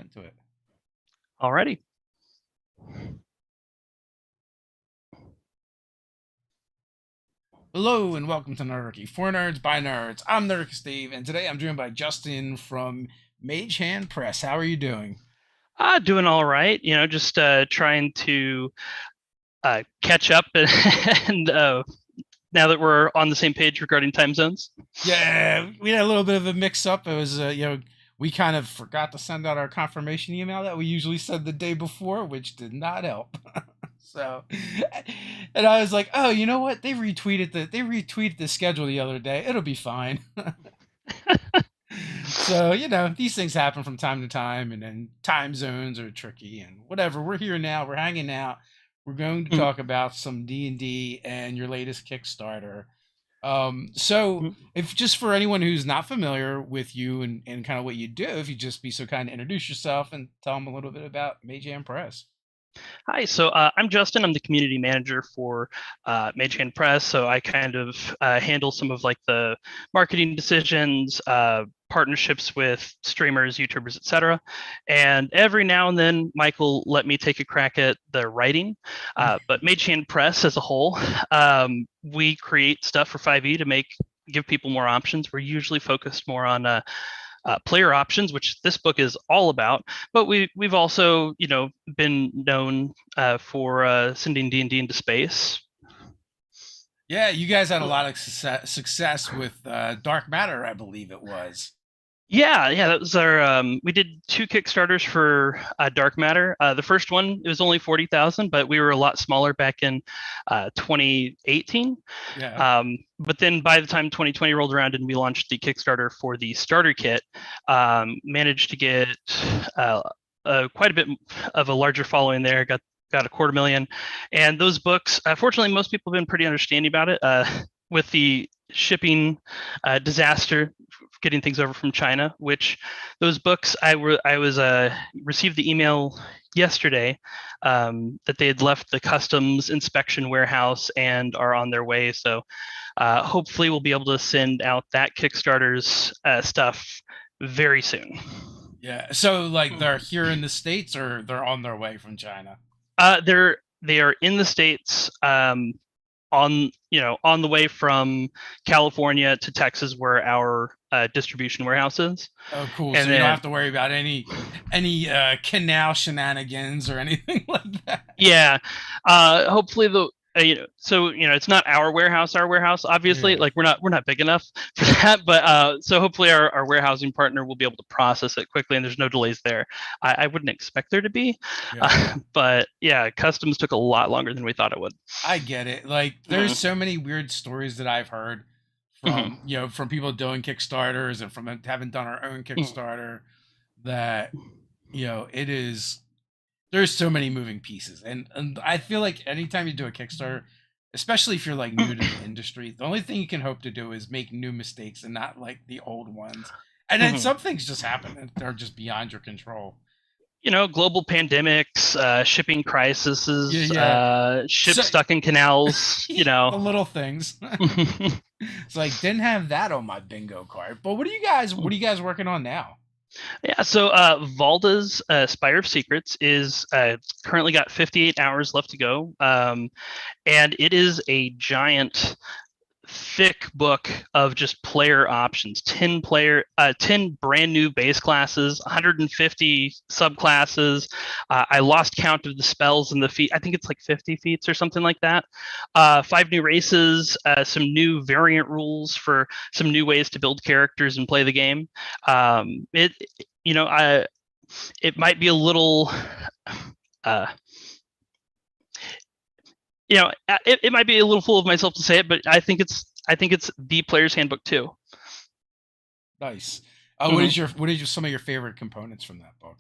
into it. Alrighty. Hello and welcome to Nerdicky, for nerds by nerds. I'm Nerdicky Steve, and today I'm joined by Justin from Mage Hand Press. How are you doing? Doing all right. Just trying to catch up and now that we're on the same page regarding time zones. Yeah, we had a little bit of a mix-up. It was, we kind of forgot to send out our confirmation email that we usually send the day before, which did not help. So, and I was like, oh, you know what? They retweeted the schedule the other day. It'll be fine. So, these things happen from time to time, and then time zones are tricky and whatever. We're here now. We're hanging out. We're going to talk about some D&D and your latest Kickstarter. So if just for anyone who's not familiar with you and kind of what you do, if you just be so kind to introduce yourself and tell them a little bit about Mage Hand Press. Hi, so I'm Justin. I'm the community manager for Mage Hand Press. So I kind of handle some of like the marketing decisions, partnerships with streamers, YouTubers, etc. And every now and then, Michael let me take a crack at the writing. But Mage Hand Press as a whole, we create stuff for 5e to give people more options. We're usually focused more on player options, which this book is all about. But we've also, been known for sending D&D into space. Yeah, you guys had a lot of success with Dark Matter, I believe it was. Yeah, that was our. We did 2 Kickstarters for Dark Matter. The first one, it was only 40,000, but we were a lot smaller back in 2018. Yeah. But then by the time 2020 rolled around and we launched the Kickstarter for the starter kit, managed to get quite a bit of a larger following there. Got 250,000, and those books. Fortunately, most people have been pretty understanding about it. With the shipping disaster, getting things over from China, which those books I received the email yesterday that they had left the customs inspection warehouse and are on their way. So hopefully we'll be able to send out that Kickstarter's stuff very soon. Yeah. So like they're here in the States or they're on their way from China? They are in the States. On the way from California to Texas, where our distribution warehouse is. Oh, cool! And so you don't have to worry about any canal shenanigans or anything like that. Yeah, hopefully it's not our warehouse. Obviously, like we're not big enough for that. But so hopefully our warehousing partner will be able to process it quickly, and there's no delays there. I wouldn't expect there to be, but yeah, customs took a lot longer than we thought it would. I get it. Like there's so many weird stories that I've heard from from people doing Kickstarters and from having done our own Kickstarter that it is. There's so many moving pieces, and I feel like anytime you do a Kickstarter, especially if you're like new to the industry, the only thing you can hope to do is make new mistakes and not like the old ones. And then some things just happen and they're just beyond your control. Global pandemics, shipping crises, ships stuck in canals. The little things. It's like didn't have that on my bingo card. But what are you guys working on now? Yeah, so Valda's Spire of Secrets is currently got 58 hours left to go, and it is a giant, thick book of just player options. 10 brand new base classes, 150 subclasses. I lost count of the spells and the feat. I think it's like 50 feats or something like that. 5 new races, some new variant rules for some new ways to build characters and play the game. It might be a little it might be a little full of myself to say it, but I think it's the player's handbook too. Nice. What are some of your favorite components from that book?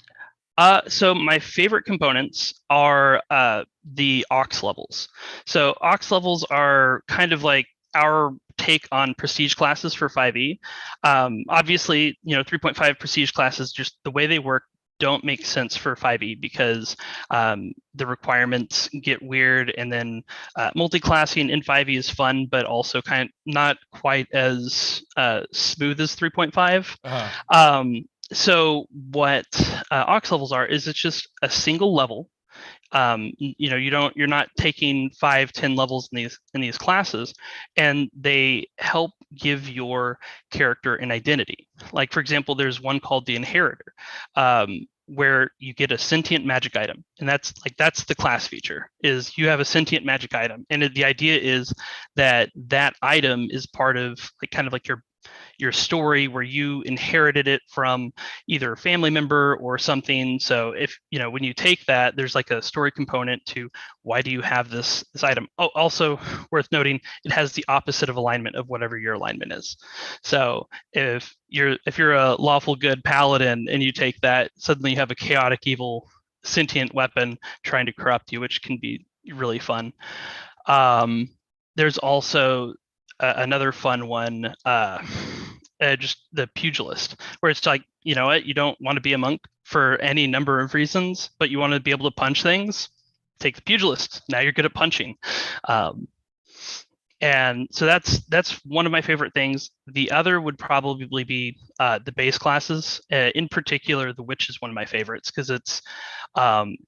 So my favorite components are the Ox levels. So Ox levels are kind of like our take on prestige classes for 5e. Obviously, 3.5 prestige classes, just the way they work, don't make sense for 5e because the requirements get weird, and then multi-classing in 5e is fun, but also kind of not quite as smooth as 3.5. So what Ox levels are is it's just a single level. You're not taking 5, 10 levels in these classes, and they help give your character an identity. Like, for example, there's one called the Inheritor, where you get a sentient magic item, and that's the class feature, is you have a sentient magic item, and the idea is that that item is part of, like, kind of like your story, where you inherited it from either a family member or something. So if when you take that, there's like a story component to why do you have this item. Oh, also worth noting, it has the opposite of alignment of whatever your alignment is. So if you're a lawful good paladin and you take that, suddenly you have a chaotic evil sentient weapon trying to corrupt you, which can be really fun. There's also another fun one, just the pugilist, where it's like, you know what, you don't want to be a monk for any number of reasons, but you want to be able to punch things. Take the pugilist. Now you're good at punching. Um, and so that's one of my favorite things. The other would probably be the base classes. In particular, the witch is one of my favorites because it's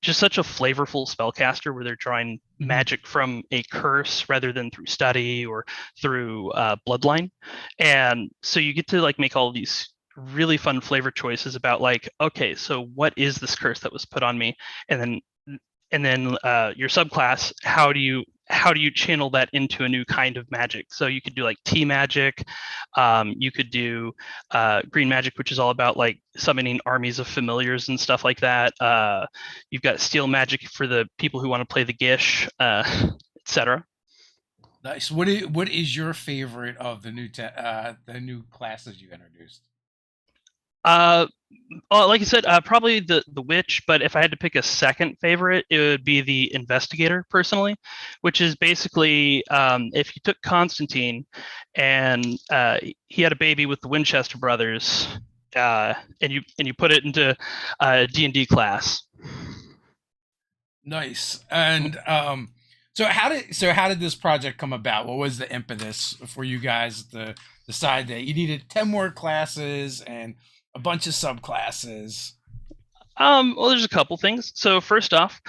just such a flavorful spellcaster, where they're drawing magic from a curse rather than through study or through bloodline. And so you get to like make all these really fun flavor choices about, like, okay, so what is this curse that was put on me, and then your subclass, how do you channel that into a new kind of magic? So you could do like tea magic, you could do green magic, which is all about like summoning armies of familiars and stuff like that. You've got steel magic for the people who want to play the Gish, etc. Nice. What is your favorite of the new classes you introduced? Uh, like I said, probably the witch. But if I had to pick a second favorite, it would be the investigator, personally, which is basically, if you took Constantine and he had a baby with the Winchester brothers, and you put it into a D&D class. Nice. And so how did this project come about? What was the impetus for you guys to decide that you needed 10 more classes and a bunch of subclasses? Well, there's a couple things. So first off,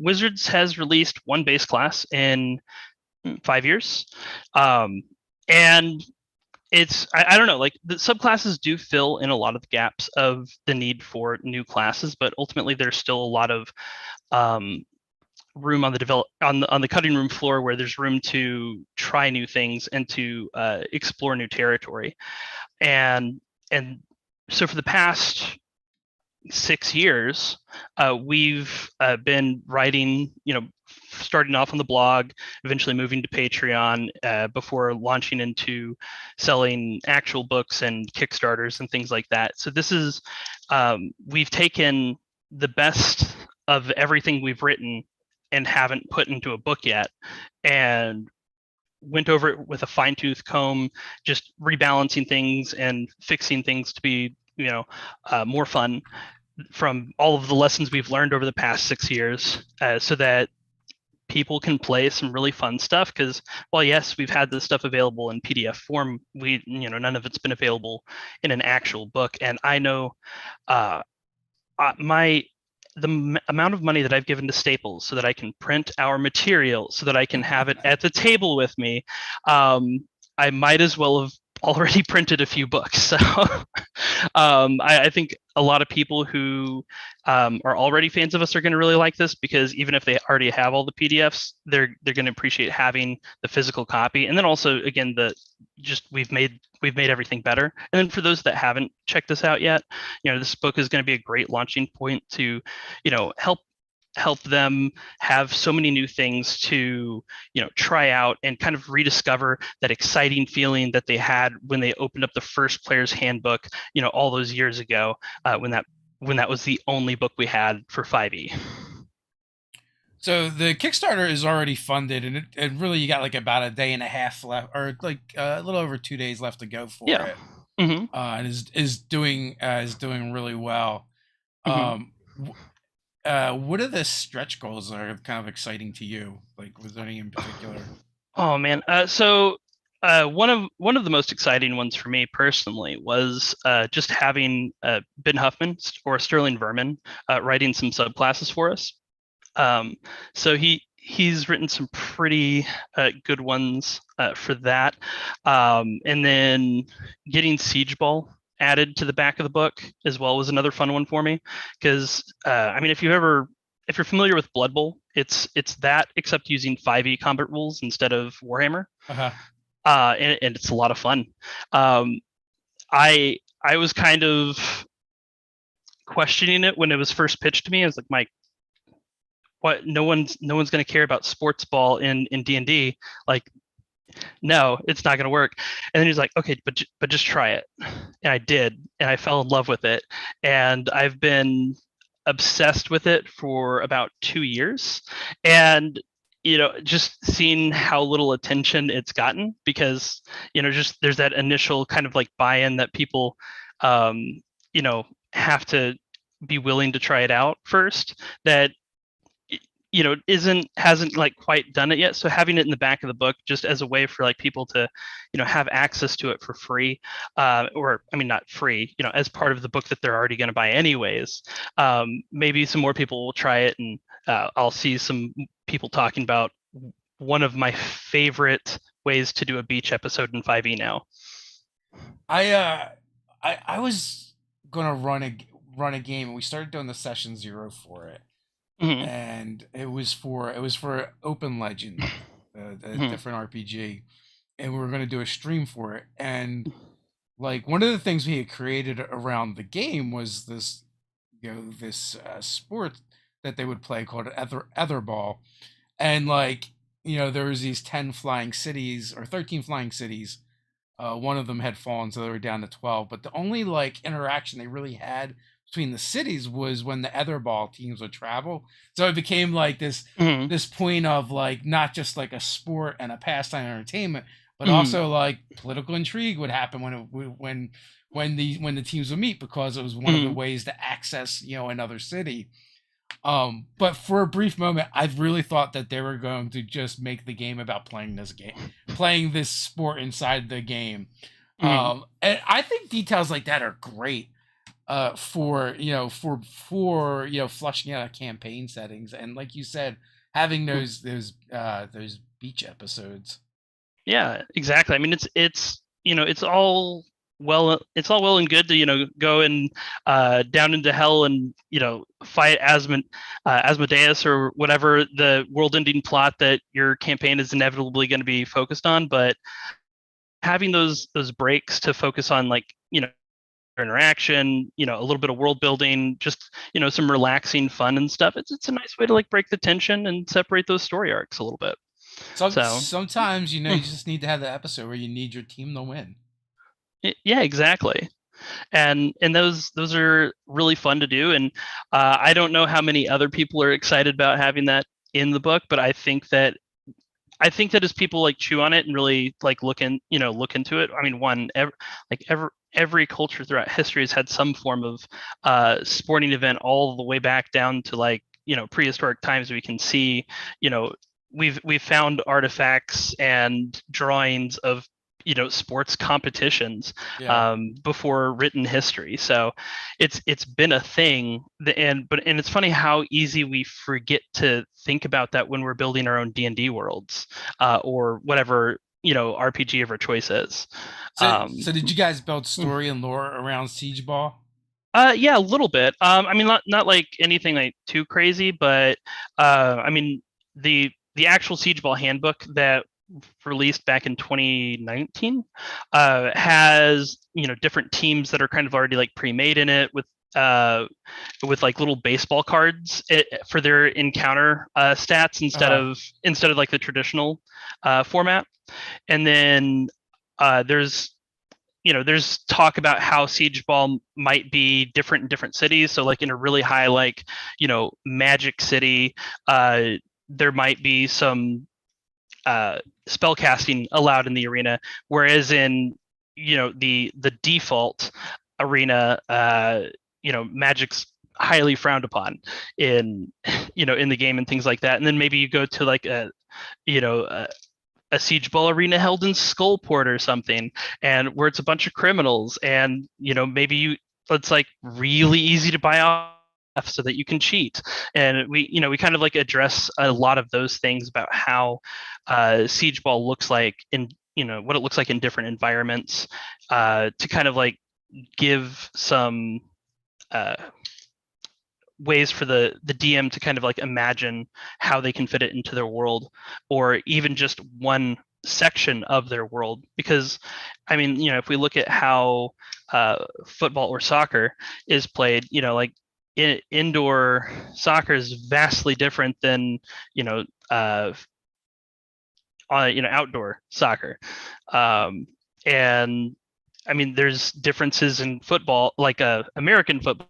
Wizards has released one base class in 5 years, and I don't know, like, the subclasses do fill in a lot of the gaps of the need for new classes, but ultimately there's still a lot of um, room on the cutting room floor, where there's room to try new things and to explore new territory. And and so for the past 6 years, we've been writing, starting off on the blog, eventually moving to Patreon, before launching into selling actual books and Kickstarters and things like that. So we've taken the best of everything we've written and haven't put into a book yet, and went over it with a fine tooth comb, just rebalancing things and fixing things to be, more fun, from all of the lessons we've learned over the past 6 years, so that people can play some really fun stuff. Because while yes, we've had this stuff available in PDF form, none of it's been available in an actual book. And I know uh, my amount of money that I've given to Staples so that I can print our material, so that I can have it at the table with me, I might as well have already printed a few books. So I think a lot of people who are already fans of us are going to really like this, because even if they already have all the PDFs, they're going to appreciate having the physical copy. And then also, again, we've made everything better. And then for those that haven't checked this out yet, this book is going to be a great launching point to, help them have so many new things to try out, and kind of rediscover that exciting feeling that they had when they opened up the first player's handbook, all those years ago, when that was the only book we had for 5e. So the Kickstarter is already funded, and it really, you got like about a day and a half left, or like a little over 2 days left to go for Yeah. it. Hmm. And is doing really well. Hmm. Um, what are the stretch goals that are kind of exciting to you? Like, was there any in particular? Oh man. So one of the most exciting ones for me personally was just having Ben Huffman or Sterling Vermin writing some subclasses for us. Um, so he's written some pretty good ones for that, and then getting Siege Ball added to the back of the book as well was another fun one for me because I mean if you're familiar with Blood Bowl, it's that except using 5e combat rules instead of Warhammer, Uh-huh. and it's a lot of fun. Um, I was kind of questioning it when it was first pitched to me. I was like, Mike, what? No one's going to care about sports ball in D&D. Like, no, it's not going to work. And then he's like, okay, but just try it. And I did, and I fell in love with it. And I've been obsessed with it for about 2 years. And just seeing how little attention it's gotten because just there's that initial kind of like buy-in that people um, have to be willing to try it out first that isn't hasn't like quite done it yet, so having it in the back of the book just as a way for like people to have access to it for free, or I mean not free, as part of the book that they're already going to buy anyways. Maybe some more people will try it, and I'll see some people talking about one of my favorite ways to do a beach episode in 5e now. I was gonna run a game, and we started doing the session 0 for it, Mhm. and it was for Open Legend, a Mhm. different RPG, and we were gonna do a stream for it. And like one of the things we had created around the game was this sport that they would play called Etherball, and like there was these 10 flying cities or 13 flying cities. One of them had fallen, so they were down to 12. But the only like interaction they really had between the cities was when the Etherball teams would travel. So it became like this Mhm. this point of like not just like a sport and a pastime entertainment, but Mhm. also like political intrigue would happen when the teams would meet, because it was one of the Mhm. ways to access another city. But for a brief moment, I really thought that they were going to just make the game about playing this sport inside the game. Mhm. And I think details like that are great for flushing out campaign settings, and like you said, having those beach episodes. Yeah, exactly. I mean, it's all well and good to go and down into hell and fight Asmodeus or whatever the world-ending plot that your campaign is inevitably going to be focused on. But having those breaks to focus on like interaction, a little bit of world building, just some relaxing fun and stuff. It's a nice way to like break the tension and separate those story arcs a little bit. So. Sometimes Hmm. you just need to have the episode where you need your team to win. Yeah, exactly. And those are really fun to do. And I don't know how many other people are excited about having that in the book, but I think that as people like chew on it and really like look into it. I mean, every culture throughout history has had some form of sporting event all the way back down to like prehistoric times. We can see you know we've found artifacts and drawings of sports competitions Yeah. before written history. So it's been a thing. And it's funny how easy we forget to think about that when we're building our own D&D worlds, or whatever RPG of our choice is. So did you guys build Hmm. story and lore around Siege Ball? Yeah, a little bit. I mean, not like anything like too crazy, but I mean, the actual Siege Ball handbook that released back in 2019 has different teams that are kind of already like pre-made in it with like little baseball cards for their encounter stats Uh, instead of like the traditional format. And then there's talk about how Siege Ball might be different in different cities. So like in a really high like Magic City, there might be some spell casting allowed in the arena, whereas in the default arena, Magic's highly frowned upon in in the game and things like that. And then maybe you go to like a you know a siege ball arena held in Skullport or something, and where it's a bunch of criminals, and maybe it's like really easy to buy off so that you can cheat. And we kind of like address a lot of those things about how siege ball looks like in what it looks like in different environments, to kind of like give some ways for the DM to kind of like imagine how they can fit it into their world, or even just one section of their world. Because I mean, if we look at how football or soccer is played, like indoor soccer is vastly different than outdoor soccer, and I mean, there's differences in football, like American football,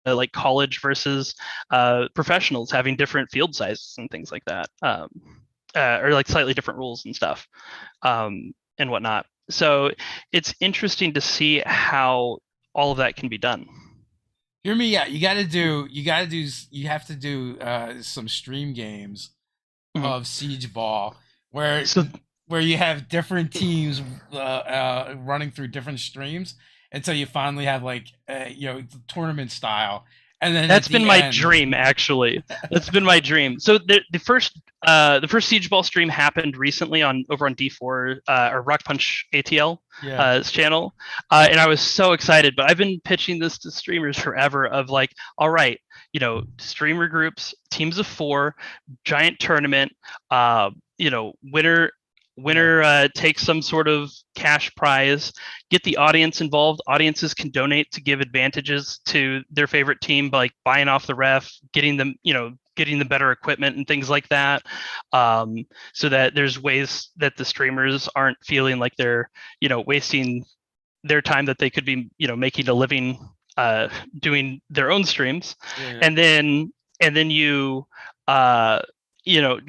like college versus professionals having different field sizes and things like that, or like slightly different rules and stuff, and whatnot. So it's interesting to see how all of that can be done. Hear me out. You have to do some stream games of Siege Ball where So where you have different teams running through different streams until you finally have like tournament style, and then that's at been the my end, dream, actually. That's been my dream. So the first Siege Ball stream happened recently over on D4, or Rock Punch ATL yeah. channel, and I was so excited. But I've been pitching this to streamers forever. Of like, all right, streamer groups, teams of 4, giant tournament. Winner takes some sort of cash prize, get the audience involved. Audiences can donate to give advantages to their favorite team by like buying off the ref, getting them better equipment and things like that, so that there's ways that the streamers aren't feeling like they're wasting their time that they could be making a living doing their own streams. Yeah. And then you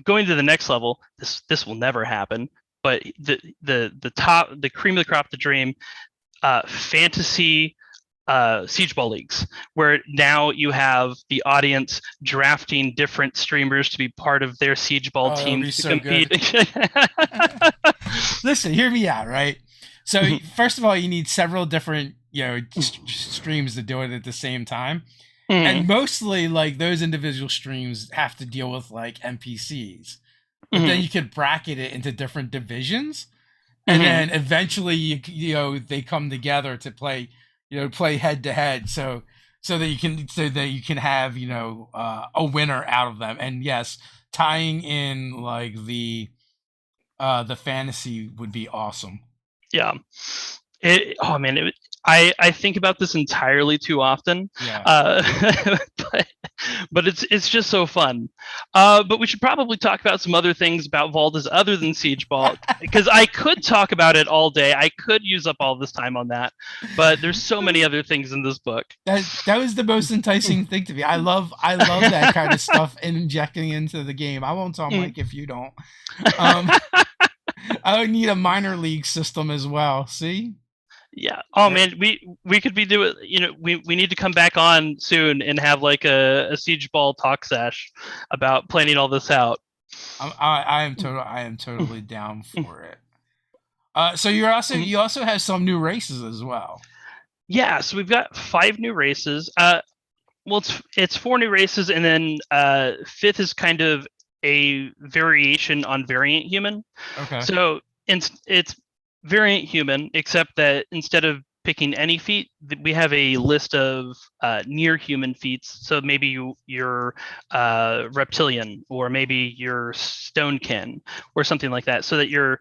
going to the next level, this will never happen, but the cream of the crop, the dream, fantasy siege ball leagues, where now you have the audience drafting different streamers to be part of their siege ball teams to compete. Listen, hear me out, right? So first of all, you need several different streams to do it at the same time. And mostly, like, those individual streams have to deal with like NPCs, but then you could bracket it into different divisions, and then eventually they come together to play head to head, so that you can have a winner out of them. And yes, tying in like the fantasy would be awesome. Yeah. I think about this entirely too often. Yeah. But it's just so fun. But we should probably talk about some other things about Valdas other than Siege Ball, because I could talk about it all day. I could use up all this time on that, but there's so many other things in this book. That was the most enticing thing to me. I love that kind of stuff injecting into the game. I won't tell Mike if you don't. I would need a minor league system as well. See? Yeah. Oh man, we could be doing. We need to come back on soon and have like a Siege Ball talk sesh about planning all this out. I am totally down for it. So you also have some new races as well. Yeah. So we've got 5 new races. Well, it's 4 new races, and then 5th is kind of a variation on Variant Human. Okay. So it's Variant Human, except that instead of picking any feat, we have a list of near human feats. So maybe you're reptilian, or maybe you're stonekin, or something like that, so that you're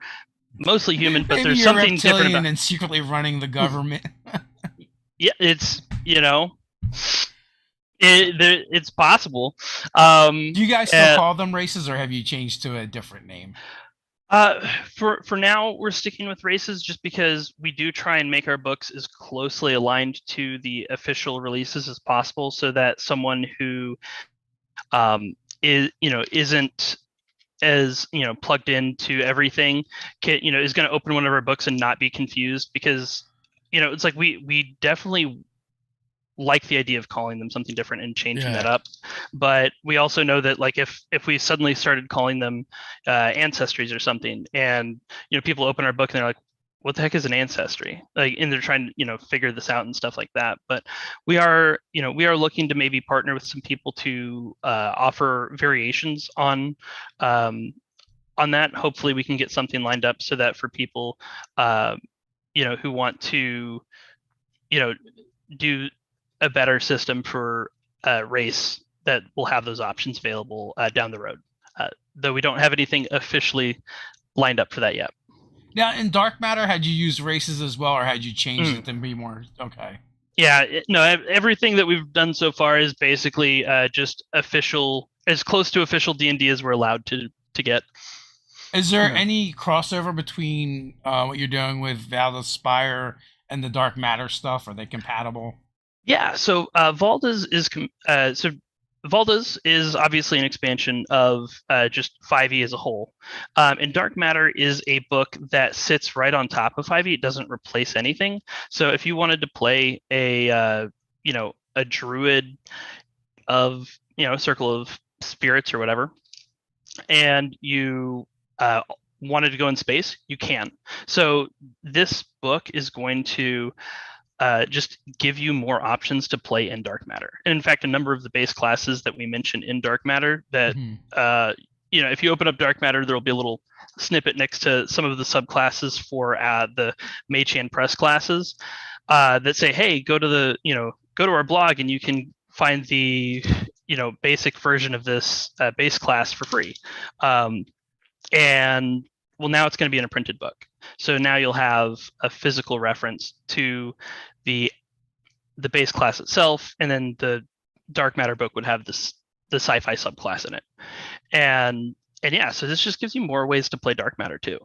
mostly human, but there's something different about and secretly running the government. Yeah, it's it's possible. Do you guys still call them races, or have you changed to a different name? For now, we're sticking with races, just because we do try and make our books as closely aligned to the official releases as possible, so that someone who isn't as plugged into everything is going to open one of our books and not be confused. Because it's like we definitely like the idea of calling them something different and changing that up. But we also know that like if we suddenly started calling them ancestries or something, and people open our book and they're like, what the heck is an ancestry? Like, and they're trying to figure this out and stuff like that. But we are looking to maybe partner with some people to offer variations on that. Hopefully we can get something lined up so that for people who want to do a better system for race, that will have those options available down the road. Though we don't have anything officially lined up for that yet. Now, in Dark Matter, had you used races as well, or had you changed it to be more okay? Yeah, no, everything that we've done so far is basically just official, as close to official D&D as we're allowed to get. Is there any crossover between what you're doing with Valda's Spire and the Dark Matter stuff? Are they compatible? Yeah, so Valda's is obviously an expansion of just 5e as a whole. And Dark Matter is a book that sits right on top of 5e. It doesn't replace anything. So if you wanted to play a druid of Circle of Spirits or whatever, and you wanted to go in space, you can. So this book is going to just give you more options to play in Dark Matter. And in fact, a number of the base classes that we mentioned in Dark Matter that, if you open up Dark Matter, there'll be a little snippet next to some of the subclasses for the Mage Hand Press classes that say, hey, go to our blog and you can find the, basic version of this base class for free. And well, now it's going to be in a printed book. So now you'll have a physical reference to the base class itself, and then the Dark Matter book would have the sci-fi subclass in it. And yeah, so this just gives you more ways to play Dark Matter too.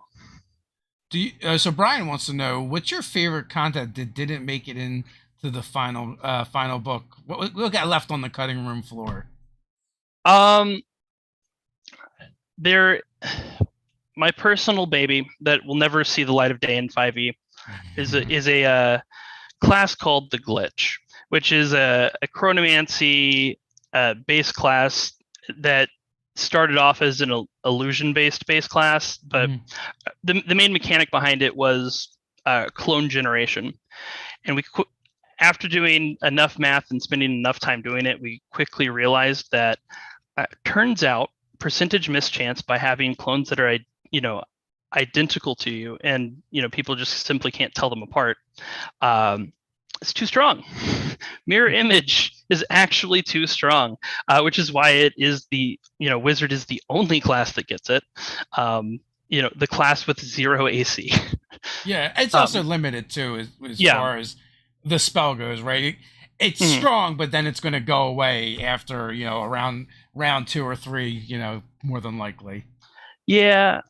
So Brian wants to know, what's your favorite content that didn't make it into the final book? What got left on the cutting room floor? My personal baby that will never see the light of day in 5e is a class called the Glitch, which is a chronomancy base class that started off as an illusion-based base class, but the main mechanic behind it was clone generation. And after doing enough math and spending enough time doing it, we quickly realized that turns out percentage mischance by having clones that are identical to you, and people just simply can't tell them apart, it's too strong. Mirror image is actually too strong, which is why it is the wizard is the only class that gets it. The class with 0 AC. Yeah, it's also limited too as far as the spell goes, right? It's strong, but then it's going to go away after around round 2 or 3, more than likely. Yeah,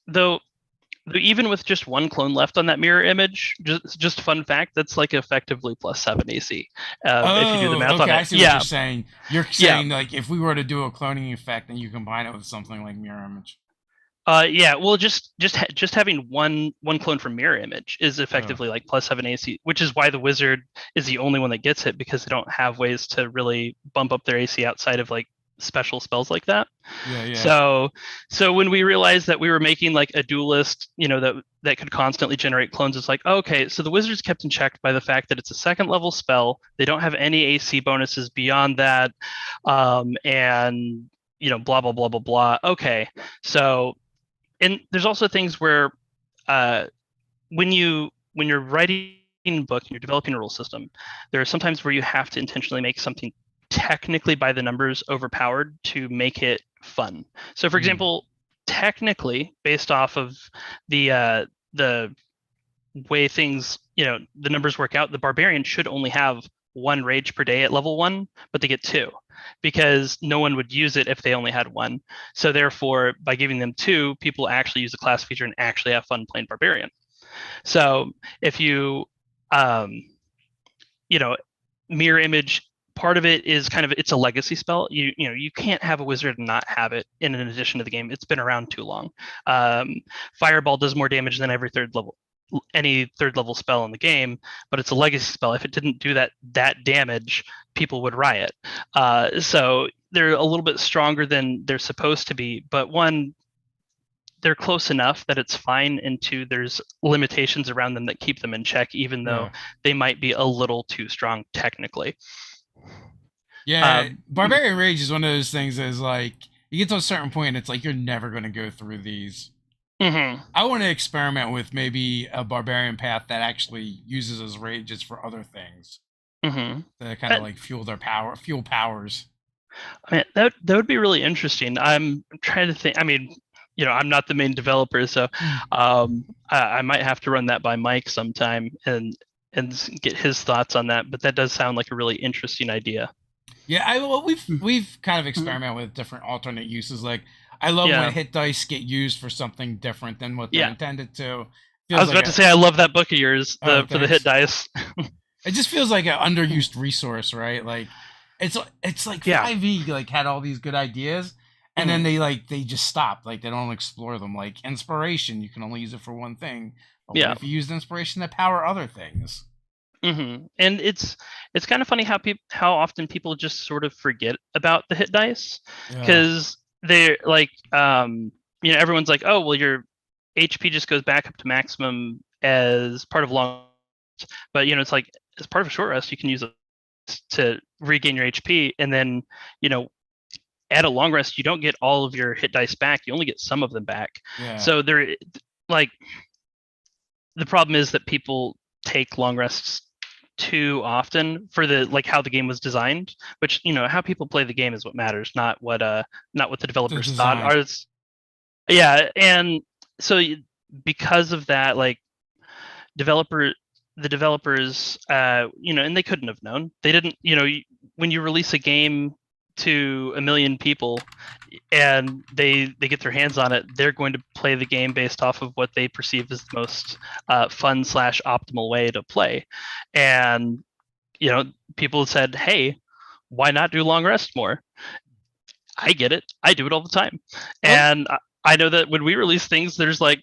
though even with just one clone left on that mirror image, just fun fact, that's like effectively +7 AC. If you do the math on it. I see what you're saying. You're saying like if we were to do a cloning effect and you combine it with something like mirror image. Well, just having one clone from mirror image is effectively like +7 AC, which is why the wizard is the only one that gets it, because they don't have ways to really bump up their AC outside of like special spells like that. So when we realized that we were making like a duelist, that could constantly generate clones, it's like, okay, so the wizard's kept in check by the fact that it's a 2nd level spell. They don't have any AC bonuses beyond that, and blah blah blah blah blah. Okay, so. And there's also things where when you're writing a book and you're developing a rule system, there are some times where you have to intentionally make something technically by the numbers overpowered to make it fun. So for example, technically, based off of the way things, the numbers work out, the barbarian should only have 1 rage per day at level 1, but they get 2. Because no one would use it if they only had 1. So therefore, by giving them 2, people actually use the class feature and actually have fun playing Barbarian. So if you, mirror image, part of it is kind of, it's a legacy spell. You can't have a wizard and not have it in an addition to the game. It's been around too long. Fireball does more damage than every 3rd level. any third level spell in the game, but it's a legacy spell. If it didn't do that damage, people would riot. So they're a little bit stronger than they're supposed to be, but one, they're close enough that it's fine, and two, there's limitations around them that keep them in check, even though Yeah. they might be a little too strong technically. Yeah, Um, Barbarian Rage is one of those things that is like you get to a certain point, it's like you're never going to go through these. mhm, I want to experiment with maybe a barbarian path that actually uses those rages for other things mhm. to kind of like fuel powers. I mean, that would be really interesting. I'm trying to think. I mean, I'm not the main developer, so I might have to run that by Mike sometime and get his thoughts on that. But that does sound like a really interesting idea. Yeah, well, we've kind of Mhm. experimented with different alternate uses. Like I love when Yeah, hit dice get used for something different than what they're yeah. intended to. I Feels was like about to a say I love that book of yours, oh, the for the hit thanks. dice. It just feels like an underused resource, right? Like it's like Yeah. 5e like had all these good ideas and then Mhm. they just stopped. Like they don't explore them. Like inspiration, you can only use it for one thing. But what Yeah. if you used inspiration to power other things? And it's kind of funny how often people just sort of forget about the hit dice, Yeah. because they're like, everyone's like, oh well, your HP just goes back up to maximum as part of long, but it's like as part of a short rest, you can use it to regain your HP, and then you know at a long rest, you don't get all of your hit dice back. You only get some of them back. Yeah. So they're like, the problem is that people take long rests too often for the like how the game was designed, which how people play the game is what matters, not what the The developers thought design. are. Yeah, and so because of that, like developer the developers, and they couldn't have known. They didn't, when you release a game to a million people and they get their hands on it, they're going to play the game based off of what they perceive as the most fun slash optimal way to play. And people said, hey, why not do long rest more? I get it. I do it all the time. Well, And I know that when we release things, there's like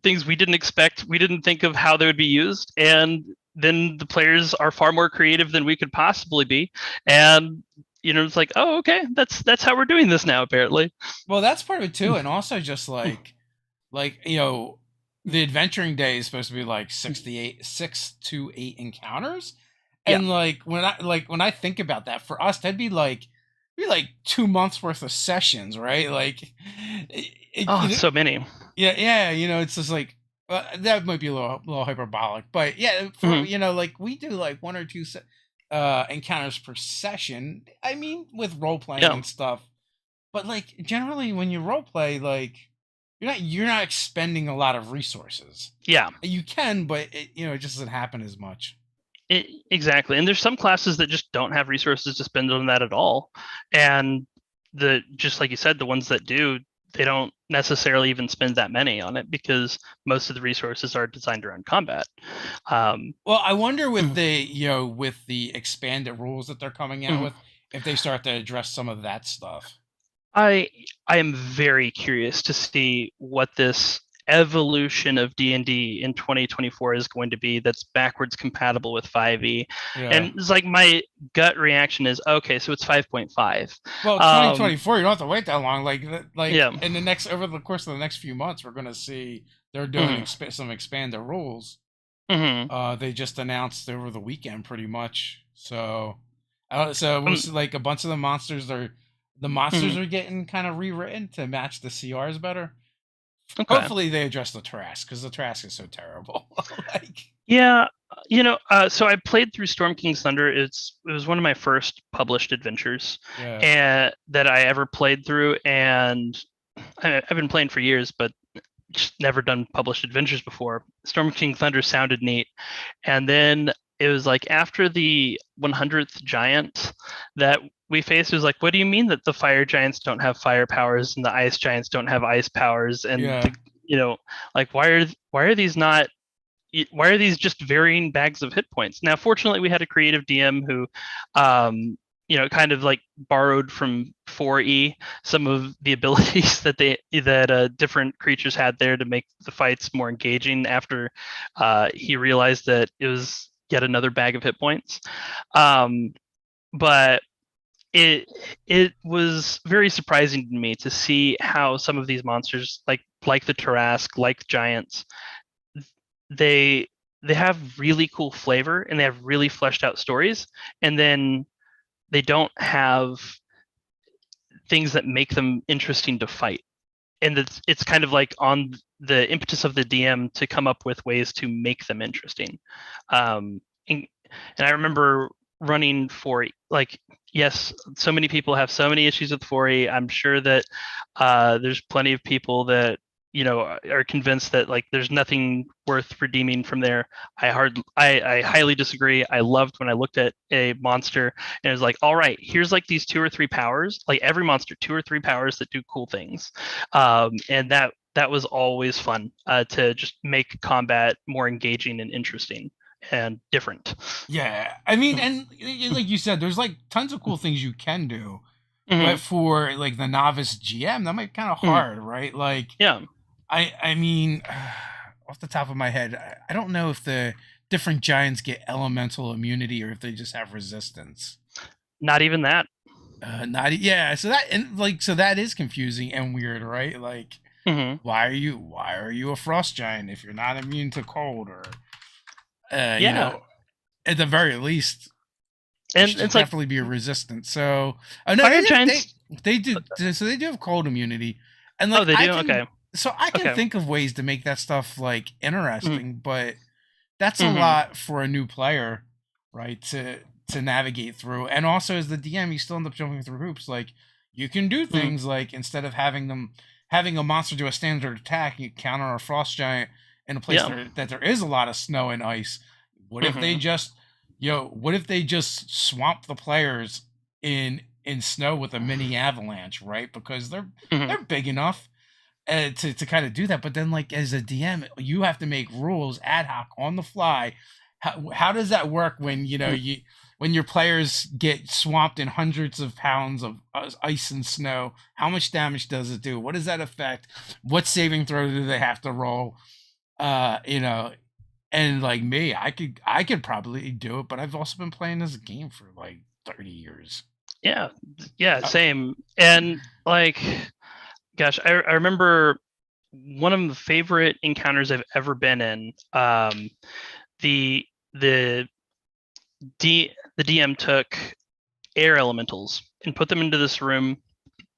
things we didn't expect. We didn't think of how they would be used. And then the players are far more creative than we could possibly be. And it's like, oh, okay, that's how we're doing this now, apparently. well, that's part of it too, and also just like the adventuring day is supposed to be like 6 to 8 encounters, Yeah. and like when I think about that, for us that'd be like 2 months worth of sessions, right? Like Oh, it's so many. yeah, yeah, it's just like that might be a little hyperbolic, but yeah, for Mhm. like we do like one or two encounters per session. I mean, with role playing Yeah. and stuff, but like generally when you role play, like you're not expending a lot of resources. Yeah. You can, but it just doesn't happen as much. Exactly. And there's some classes that just don't have resources to spend on that at all. And just like you said, the ones that do, they don't necessarily even spend that many on it because most of the resources are designed around combat. Um, Well, I wonder with the expanded rules that they're coming out mhm. with, if they start to address some of that stuff. I am very curious to see what this evolution of D&D in 2024 is going to be that's backwards compatible with 5e. Yeah. And it's like my gut reaction is, okay, so it's 5.5. Well, Um, 2024, you don't have to wait that long. Like yeah. in the next over the course of the next few months, we're gonna see they're doing Mhm. some expanded rules. Mhm. They just announced over the weekend, pretty much. So we'll Um, see, like a bunch of the monsters mhm. are getting kind of rewritten to match the CRs better. Okay. Hopefully, they address the Trask because the Trask is so terrible. Like, Yeah, so I played through Storm King's Thunder. It was one of my first published adventures, yeah, and that I ever played through, and I've been playing for years, but just never done published adventures before. Storm King Thunder sounded neat, and then it was like after the 100th giant that we faced, it was like, what do you mean that the fire giants don't have fire powers and the ice giants don't have ice powers? And yeah. you know, like why are these not? Why are these just varying bags of hit points? Now, fortunately, we had a creative DM who, kind of like borrowed from 4E, some of the abilities that different creatures had there to make the fights more engaging after he realized that it was yet another bag of hit points. But it was very surprising to me to see how some of these monsters, like the Tarrasque, like giants, they have really cool flavor and they have really fleshed out stories, and then they don't have things that make them interesting to fight. And it's kind of like on the impetus of the DM to come up with ways to make them interesting. And I remember running for, like, yes, so many people have so many issues with 4E. I'm sure that there's plenty of people that are convinced that like there's nothing worth redeeming from there. I highly disagree. I loved when I looked at a monster and it was like, all right, here's like these 2 or 3 powers, like every monster 2 or 3 powers that do cool things, and that was always fun to just make combat more engaging and interesting and different. Yeah, I mean, and like you said, there's like tons of cool things you can do, but for like the novice GM, that might be kind of hard, right? Like, yeah, I mean, off the top of my head, I don't know if the different giants get elemental immunity or if they just have resistance. Not even that. Not yeah, so that is confusing and weird, right? Like, why are you a frost giant if you're not immune to cold, or you know, at the very least, and should it's definitely be a resistance. So no, fire giants. They do. So they do have cold immunity, and like they do. Okay. So I can think of ways to make that stuff like interesting, but that's a Mhm. lot for a new player, right? To navigate through, and also as the DM, you still end up jumping through hoops. Like you can do things like instead of having a monster do a standard attack, you counter a frost giant in a place that there is a lot of snow and ice. What if they just what if they just swamp the players in snow with a mini avalanche, right? Because they're big enough to kind of do that. But then, like, as a DM, you have to make rules ad hoc on the fly. How does that work when when your players get swamped in hundreds of pounds of ice and snow? How much damage does it do? What does that affect? What saving throw do they have to roll? And like me, I could probably do it, but I've also been playing this game for like 30 years. Yeah, same. And like, gosh, I remember one of the favorite encounters I've ever been in. The DM took air elementals and put them into this room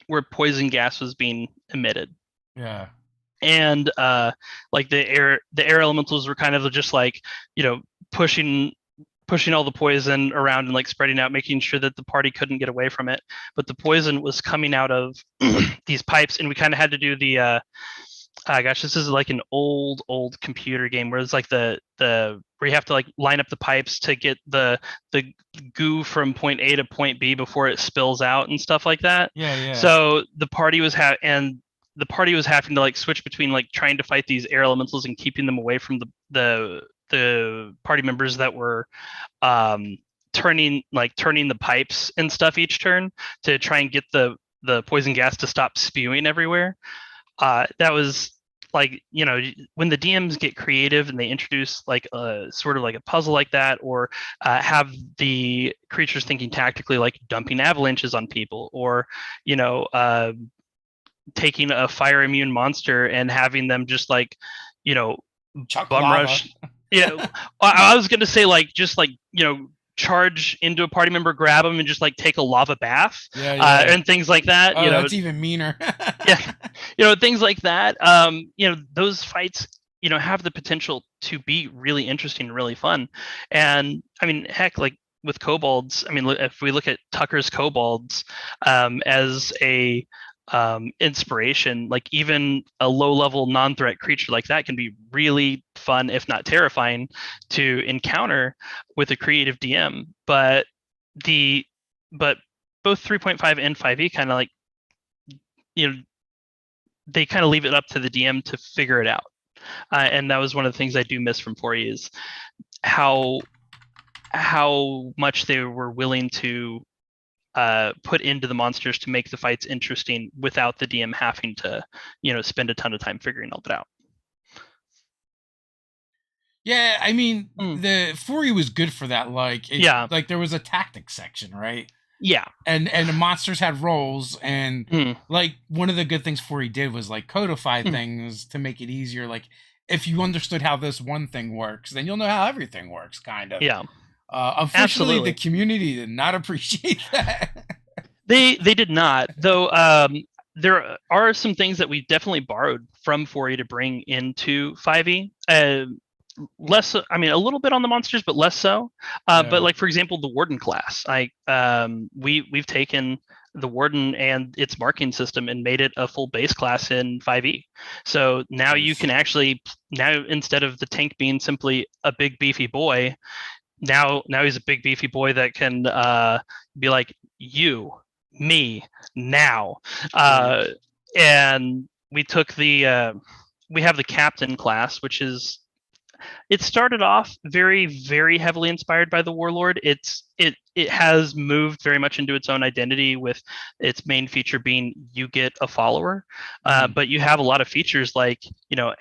where poison gas was being emitted. Yeah. And like the air elementals were kind of just like, pushing all the poison around and like spreading out, making sure that the party couldn't get away from it. But the poison was coming out of these pipes, and we kind of had to do the gosh, this is like an old computer game where it's like the where you have to like line up the pipes to get the goo from point A to point B before it spills out and stuff like that. Yeah. So the party was having to like switch between like trying to fight these air elementals and keeping them away from the party members that were turning the pipes and stuff each turn to try and get the poison gas to stop spewing everywhere. That was like, when the DMs get creative and they introduce like a sort of like a puzzle like that, or have the creatures thinking tactically, like dumping avalanches on people, or taking a fire immune monster and having them just like Chuck bum lava. rush. I was gonna say like just like charge into a party member, grab them, and just like take a lava bath, and things like that. That's even meaner. Things like that. Those fights have the potential to be really interesting and really fun. And I mean, heck, like with kobolds, I mean, if we look at Tucker's kobolds as a inspiration, like even a low-level non-threat creature like that can be really fun, if not terrifying, to encounter with a creative DM. But both 3.5 and 5e kind of like, they kind of leave it up to the DM to figure it out. And that was one of the things I do miss from 4e is how much they were willing to put into the monsters to make the fights interesting without the DM having to, spend a ton of time figuring all that out. Yeah, I mean, the 4E was good for that. Yeah. Like there was a tactics section, right? Yeah. And the monsters had roles, and like one of the good things 4E did was like codify things to make it easier. Like if you understood how this one thing works, then you'll know how everything works, kind of. Yeah. Unfortunately, the community did not appreciate that. They did not, though. There are some things that we definitely borrowed from 4E to bring into 5E. Less, I mean, a little bit on the monsters, but less so. But like, for example, the Warden class, we've taken the Warden and its marking system and made it a full base class in 5E. So now you can actually, instead of the tank being simply a big beefy boy, now he's a big beefy boy that can be like, you, me, now. And we took we have the captain class, which is, it started off very, very heavily inspired by the Warlord. It has moved very much into its own identity, with its main feature being you get a follower. But you have a lot of features like,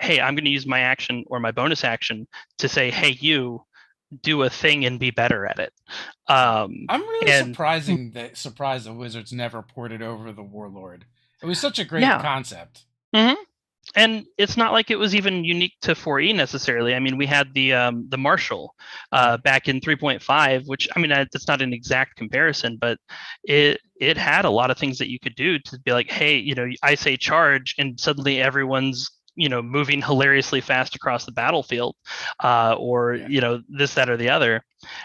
hey, I'm going to use my action or my bonus action to say, hey, you do a thing and be better at it. I'm really surprised that Wizards never ported over the Warlord. It was such a great concept. And it's not like it was even unique to 4E necessarily. I mean, we had the Marshal back in 3.5, which, I mean, it's not an exact comparison, but it had a lot of things that you could do to be like, hey, I say charge, and suddenly everyone's moving hilariously fast across the battlefield, or this, that, or the other.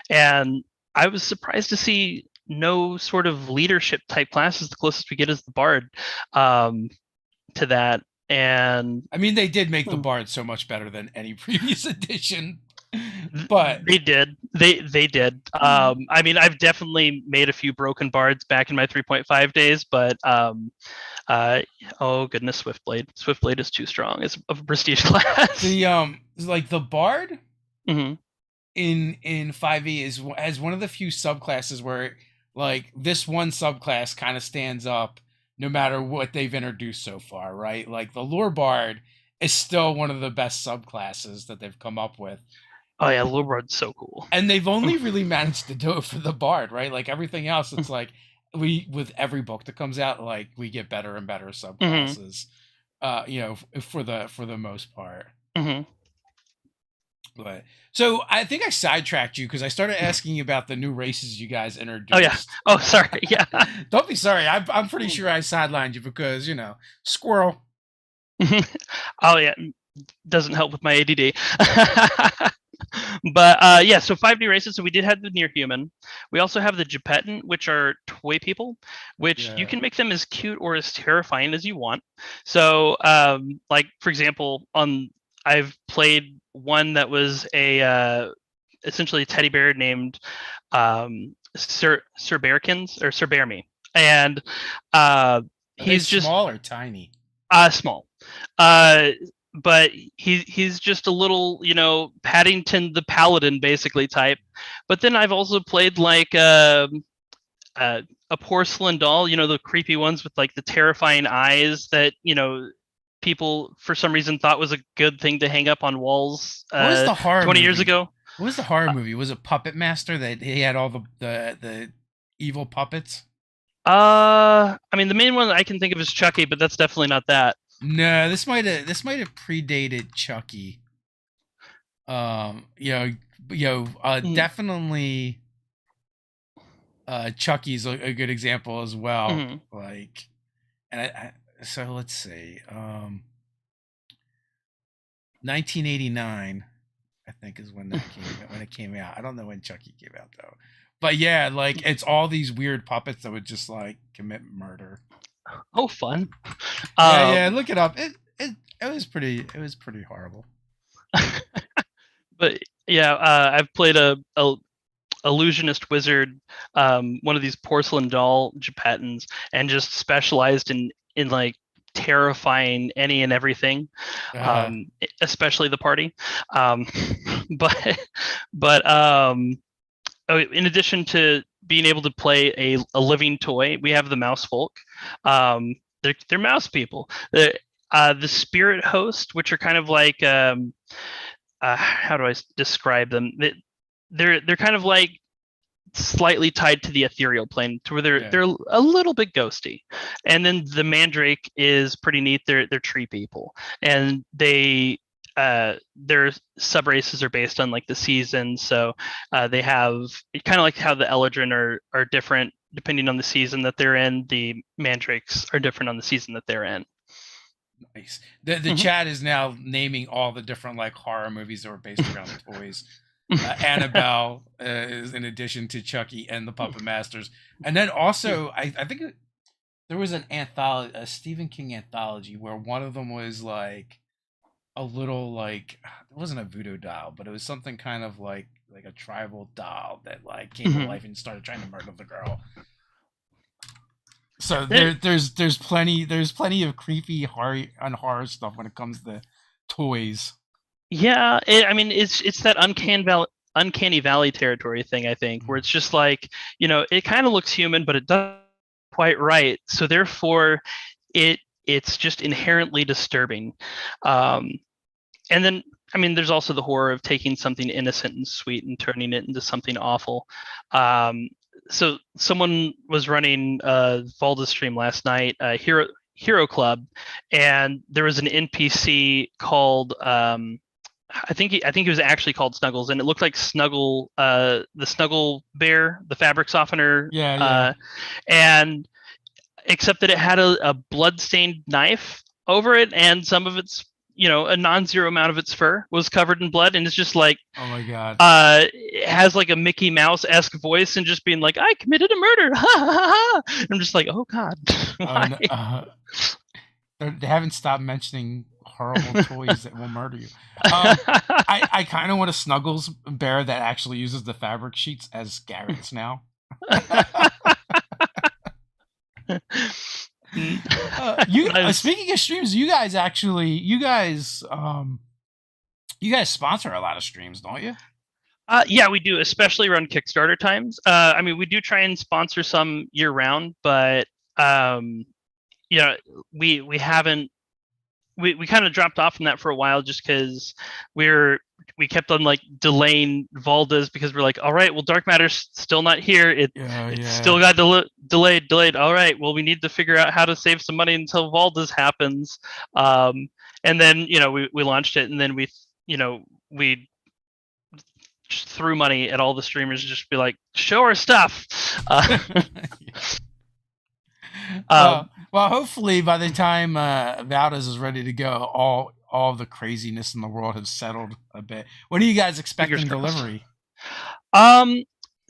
And I was surprised to see no sort of leadership type classes. The closest we get is the Bard to that. And I mean, they did make the Bard so much better than any previous edition. But they did. I mean, I've definitely made a few broken Bards back in my 3.5 days, but oh goodness, Swiftblade is too strong. It's a prestige class. The Bard in 5e has one of the few subclasses where like this one subclass kind of stands up no matter what they've introduced so far, right? Like the Lore Bard is still one of the best subclasses that they've come up with. Oh yeah, Lore Bard's so cool. And they've only really managed to do it for the Bard, right? Like everything else, it's like with every book that comes out, like we get better and better subclasses. For the most part. But so I think I sidetracked you because I started asking you about the new races you guys introduced. Oh yeah. Oh, sorry. Yeah. Don't be sorry. I'm pretty sure I sidelined you because squirrel. Oh yeah, doesn't help with my ADD. But yeah, so 5D races. So we did have the near human. We also have the Gepetan, which are toy people, which you can make them as cute or as terrifying as you want. So like, for example, I've played one that was essentially a teddy bear named Sir Bearkins or Sir Bear Me, and he's just small or tiny. Small, but he's just a little, Paddington the Paladin basically type. But then I've also played like a porcelain doll, the creepy ones with like the terrifying eyes that people for some reason thought was a good thing to hang up on walls. What was the horror 20 years ago? What was the horror movie? Was it Puppet Master that he had all the evil puppets? I mean, the main one I can think of is Chucky, but that's definitely not that. No, this might have predated Chucky. Definitely. Chucky's a good example as well. Like, and so let's see. 1989, I think, is when it came out. I don't know when Chucky came out though. But yeah, like it's all these weird puppets that would just like commit murder. Oh, fun. Yeah, look it up. It was pretty horrible. But yeah, I've played a illusionist wizard, one of these porcelain doll Gepetans, and just specialized in like terrifying any and everything, especially the party. But in addition to being able to play a living toy. We have the mouse folk. They're mouse people. The spirit host, which are kind of like how do I describe them? They're kind of like slightly tied to the ethereal plane, to where they're a little bit ghosty. And then the mandrake is pretty neat. They're tree people, and their sub races are based on like the season. So they have kind of like how the Eladrin are different depending on the season that they're in. The mandrakes are different on the season that they're in. Nice. The chat is now naming all the different like horror movies that were based around toys. Annabelle is in addition to Chucky and the Puppet Masters, and then also I think there was an anthology, a Stephen King anthology, where one of them was like a little like, it wasn't a voodoo doll, but it was something kind of like a tribal doll that like came to life and started trying to murder the girl. So there's plenty of creepy horror stuff when it comes to toys. Yeah, it's that uncanny valley territory thing, I think, where it's just like, it kind of looks human, but it doesn't quite right. So therefore, it's just inherently disturbing. And then, there's also the horror of taking something innocent and sweet and turning it into something awful. So someone was running Valda's stream last night, Hero Club, and there was an NPC called I think he was actually called Snuggles, and it looked like Snuggle, the Snuggle Bear, the fabric softener. Yeah. And except that it had a blood-stained knife over it, and some of its, a non-zero amount of its fur was covered in blood, and it's just like, oh my god, it has like a Mickey Mouse-esque voice, and just being like, I committed a murder, ha ha ha. I'm just like, oh god, why? They haven't stopped mentioning horrible toys that will murder you. I kind of want a Snuggles bear that actually uses the fabric sheets as Garrett's now. Speaking of streams, you guys sponsor a lot of streams, don't you? Yeah, we do, especially around Kickstarter times. We do try and sponsor some year round, but we haven't. We kind of dropped off from that for a while, just because we kept on like delaying Valda's, because we're like, all right, well, Dark Matter's still not here. It still got delayed. All right, well, we need to figure out how to save some money until Valda's happens. And then we launched it, and then we just threw money at all the streamers, just be like, show our stuff. Well, hopefully by the time Valda's is ready to go, all the craziness in the world has settled a bit. When are you guys expecting delivery?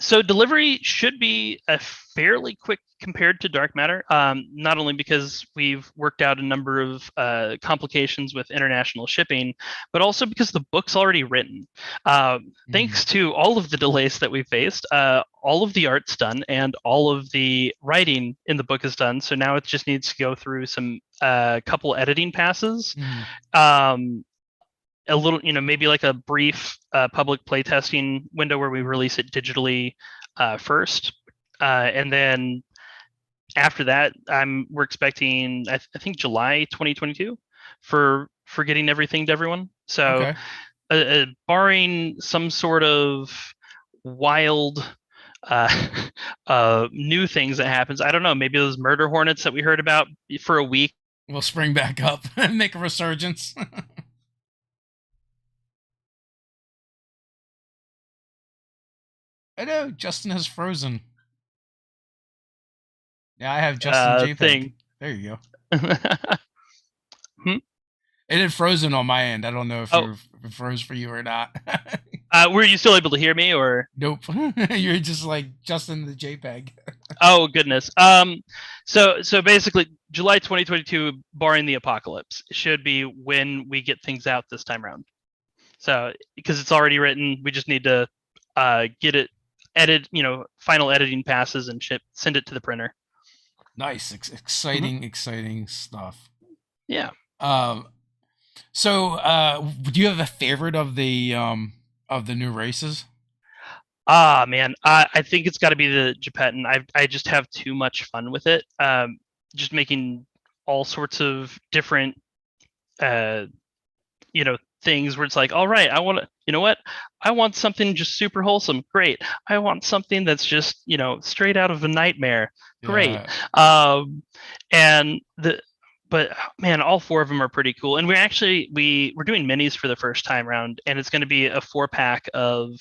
So delivery should be a fairly quick compared to Dark Matter, not only because we've worked out a number of complications with international shipping, but also because the book's already written. Thanks to all of the delays that we faced, all of the art's done and all of the writing in the book is done. So now it just needs to go through some couple editing passes. A little, maybe like a brief public playtesting window where we release it digitally first, and then after that, we're expecting I think July 2022 for getting everything to everyone. So, barring some sort of wild new things that happens, I don't know. Maybe those murder hornets that we heard about for a week will spring back up and make a resurgence. I know, Justin has frozen. Yeah, I have Justin JPEG. Thing. There you go. It had frozen on my end. I don't know if it froze for you or not. Were you still able to hear me, or? Nope. You're just like Justin the JPEG. Oh goodness. So basically, July 2022, barring the apocalypse, should be when we get things out this time around. So because it's already written, we just need to get it final editing passes and send it to the printer. Nice, exciting stuff. Yeah. So do you have a favorite of the new races? Ah, man, I think it's got to be the Geppetton. I just have too much fun with it. Just making all sorts of different, uh, things where it's like, all right, I want to, you know what? I want something just super wholesome. Great. I want something that's just, straight out of a nightmare. Great. Yeah. Um, and but man, all four of them are pretty cool. And we're doing minis for the first time round, and it's going to be a 4-pack of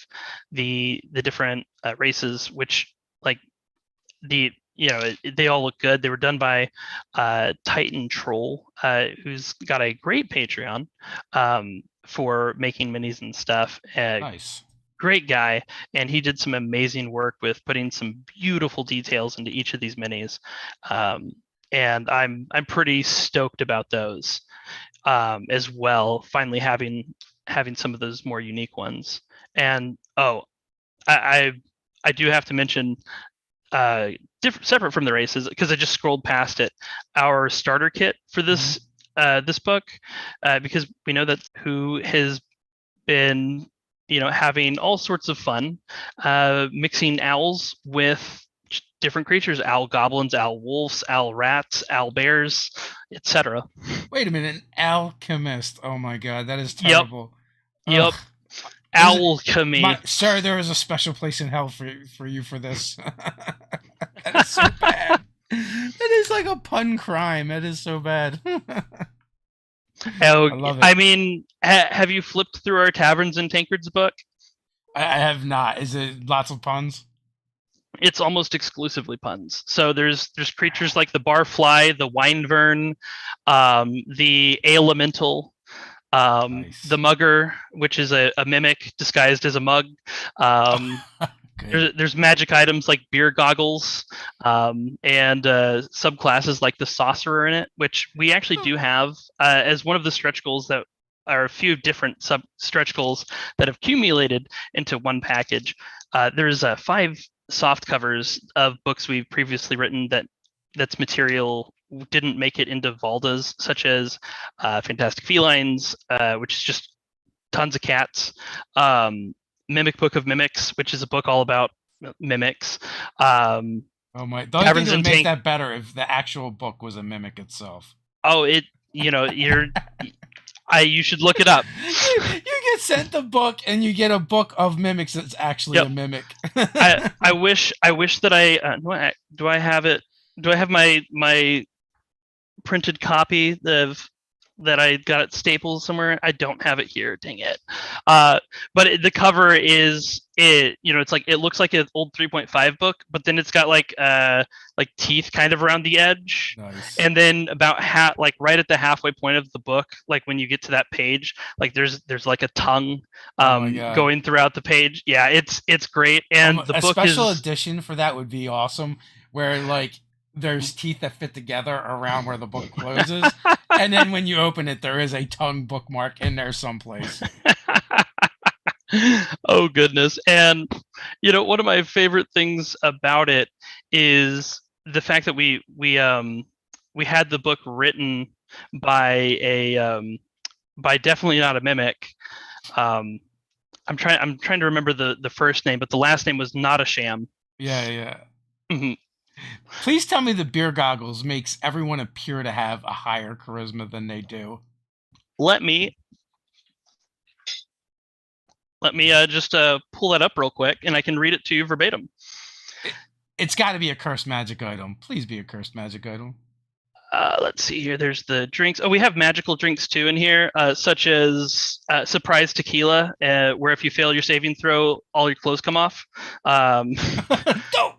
the different races, which like they all look good. They were done by Titan Troll, who's got a great Patreon for making minis and stuff. Nice. Great guy, and he did some amazing work with putting some beautiful details into each of these minis. Um, and I'm pretty stoked about those as well. Finally having some of those more unique ones. And I I do have to mention separate from the races because I just scrolled past it. Our starter kit for this book, because we know that who has been having all sorts of fun, mixing owls with different creatures: owl goblins, owl wolves, owl rats, owl bears, etc. Wait a minute, an alchemist. Oh my god, that is Yep, terrible. yep. Ugh. Alchemy. Sir, there is a special place in hell for you for this. That is so bad. That is like a pun crime. That is so bad. Oh, I love it. I mean, have you flipped through our Taverns and Tankards book? I have not. Is it lots of puns? It's almost exclusively puns. So there's creatures like the barfly, the winevern, the elemental, Nice. the mugger, which is a mimic disguised as a mug. There's magic items like beer goggles, and subclasses like the sorcerer in it, which we actually do have as one of the stretch goals that are a few different sub stretch goals that have accumulated into one package. There's 5 soft covers of books we've previously written that's material didn't make it into Valdas, such as Fantastic Felines, which is just tons of cats. Mimic Book of Mimics, which is a book all about mimics. Oh my! The only thing that would make that better if the actual book was a mimic itself. Oh, you should look it up. You get sent the book, and you get a book of mimics that's actually a mimic. I wish that do I have it? Do I have my printed copy that I got at Staples somewhere? I don't have it here. Dang it. But the cover is it's like, it looks like an old 3.5 book, but then it's got like teeth kind of around the edge. Nice. And then about like right at the halfway point of the book, like when you get to that page, like there's like a tongue going throughout the page. Yeah, it's great. And the book special edition for that would be awesome, where like there's teeth that fit together around where the book closes, and then when you open it, there is a tongue bookmark in there someplace. Oh goodness. And one of my favorite things about it is the fact that we had the book written by by definitely not a mimic. I'm trying to remember the first name, but the last name was not a sham. Yeah. Mm-hmm. Please tell me the beer goggles makes everyone appear to have a higher charisma than they do. Let me just pull that up real quick, and I can read it to you verbatim. It's got to be a cursed magic item. Please be a cursed magic item. Let's see here. There's the drinks. Oh, we have magical drinks too in here, such as surprise tequila, where if you fail your saving throw, all your clothes come off. Dope.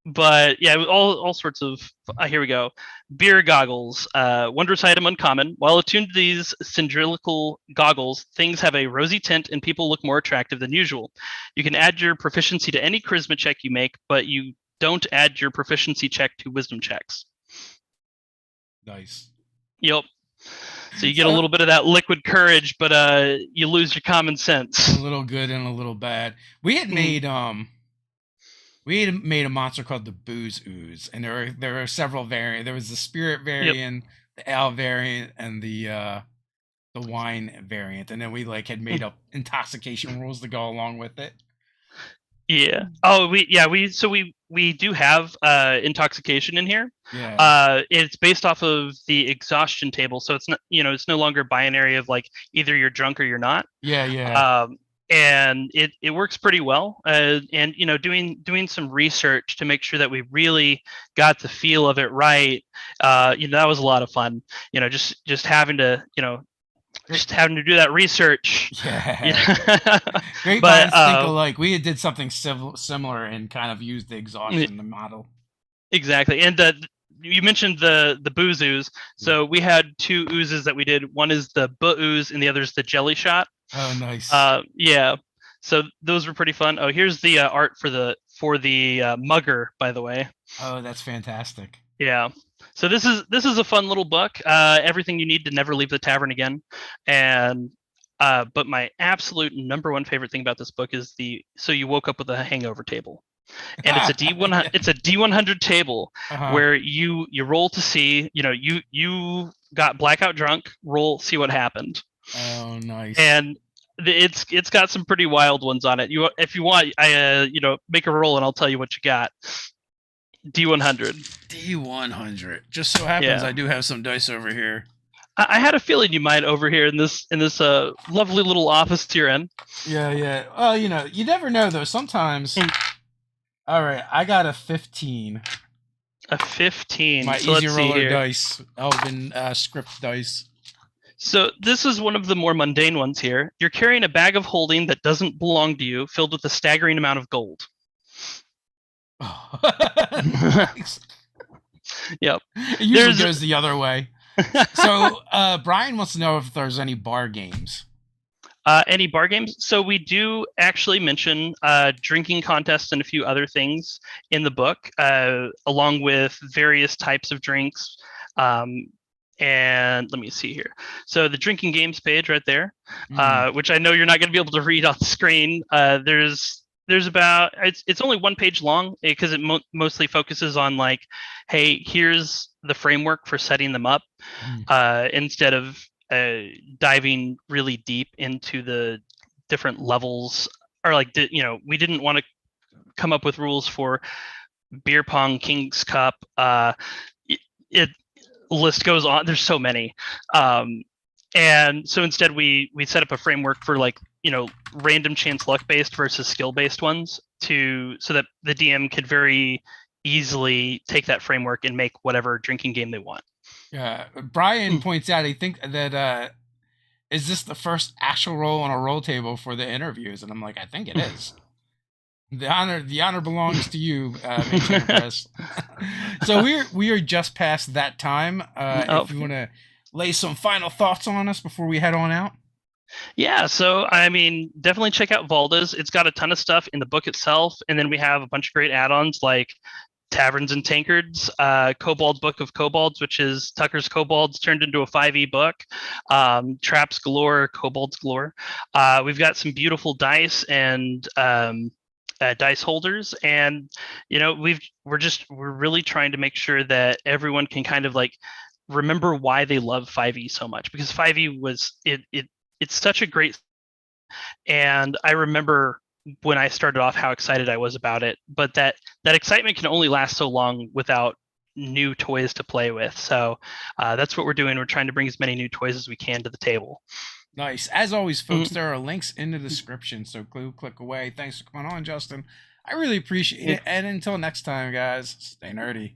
But yeah, all sorts of. Here we go. Beer goggles, wondrous item, uncommon. While attuned to these cylindrical goggles, things have a rosy tint and people look more attractive than usual. You can add your proficiency to any charisma check you make, but you don't add your proficiency check to wisdom checks. Nice. Yep. So you get a little bit of that liquid courage, but you lose your common sense. A little good and a little bad. We had made a monster called the Booze Ooze, and there were several variants. There was the spirit variant, the owl variant, and the the wine variant, and then we like had made up intoxication rules to go along with it. Yeah. Oh, we do have intoxication in here. Yeah. It's based off of the exhaustion table, so it's not, it's no longer binary of like either you're drunk or you're not. Yeah, yeah. And it works pretty well. And doing some research to make sure that we really got the feel of it right. That was a lot of fun. Just having to just having to do that research. Yeah. Great But minds think alike. We did something similar and kind of used the exhaustion the model. Exactly. And you mentioned the Booze Ooze. So we had two oozes that we did. One is the Booze Ooze and the other is the Jelly Shot. Oh, nice. Yeah. So those were pretty fun. Oh, here's the art for the mugger, by the way. Oh, that's fantastic. Yeah. So this is a fun little book. Everything you need to never leave the tavern again. And but my absolute number one favorite thing about this book is so you woke up with a hangover table. And it's a D100 it's a D100 table where you roll to see, you got blackout drunk, roll, see what happened. Oh, nice. And it's got some pretty wild ones on it. If you want, make a roll and I'll tell you what you got. D100. D100. Just so happens I do have some dice over here. I had a feeling you might over here in this lovely little office you're in. Yeah, yeah. Well, you never know though. Sometimes. All right, I got a 15. A 15. My easy roller dice, Elven script dice. So this is one of the more mundane ones here. You're carrying a bag of holding that doesn't belong to you, filled with a staggering amount of gold. Yep. It usually goes the other way. So Brian wants to know if there's any bar games. Any bar games? So we do actually mention drinking contests and a few other things in the book, along with various types of drinks. And let me see here. So the drinking games page right there, which I know you're not going to be able to read on the screen. There's about it's only one page long because it mostly focuses on like, hey, here's the framework for setting them up, instead of diving really deep into the different levels, or like we didn't want to come up with rules for beer pong, King's Cup. It list goes on. There's so many, and so instead we set up a framework for like random chance luck based versus skill based ones so that the DM could very easily take that framework and make whatever drinking game they want. Brian points out, I think that is this the first actual roll on a roll table for the interviews? And I'm like, I think it is. The honor belongs to you, Mage Hand Press. So we are just past that time. If you want to lay some final thoughts on us before we head on out. Yeah, so I mean, definitely check out Valda's. It's got a ton of stuff in the book itself, and then we have a bunch of great add-ons like Taverns and Tankards, Kobold Book of Kobolds, which is Tucker's Kobolds turned into a 5e book, Traps Galore, Kobolds Galore. We've got some beautiful dice and dice holders, and we're really trying to make sure that everyone can kind of like remember why they love 5e so much, because 5e was it's such a great, and I remember when I started off how excited I was about it, but that excitement can only last so long without new toys to play with. So that's what we're doing. We're trying to bring as many new toys as we can to the table. Nice. As always, folks, there are links in the description, so click away. Thanks for coming on, Justin. I really appreciate it. And until next time, guys, stay nerdy.